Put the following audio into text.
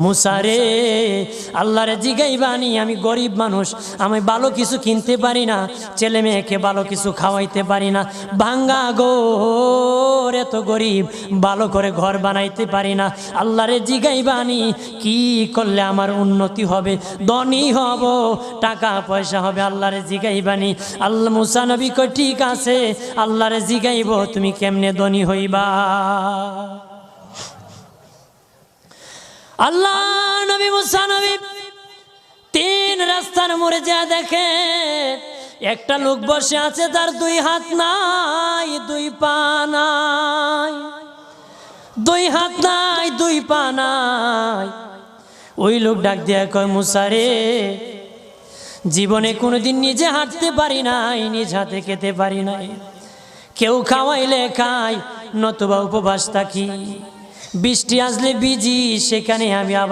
মুসারে আল্লাহরে জিগাইবানি, আমি গরিব মানুষ, আমি ভালো কিছু কিনতে পারি না, ছেলে মেয়েকে ভালো কিছু খাওয়াইতে পারি না, ভাঙ্গা ঘর, এত গরিব, ভালো করে ঘর বানাইতে পারি না। আল্লাহরে জিগাইবানি কি করলে আমার উন্নতি হবে, ধনী হব, টাকা পয়সা হবে। আল্লাহরে জিগাইবানি। আল্লাহ মুসা নবী কই ঠিক আছে, আল্লাহরে জিগাইব তুমি কেমনে ধনী হইবা। আল্লাহ নবী মুসা নবী তিন রাস্তার মোড়ে যা দেখে একটা লোক বসে আছে, তার দুই হাত নাই, দুই পা নাই, দুই হাত নাই, দুই পা নাই। ওই লোক ডাক দিয়া কয়, মুসা রে, জীবনে কোনোদিন নিজে হাঁটতে পারি নাই, নিজ হাতে খেতে পারি নাই, কেউ খাওয়াইলে খাই, নতুবা উপবাস থাকি, বৃষ্টি আসলে ভিজি, সেখানে আমি আবার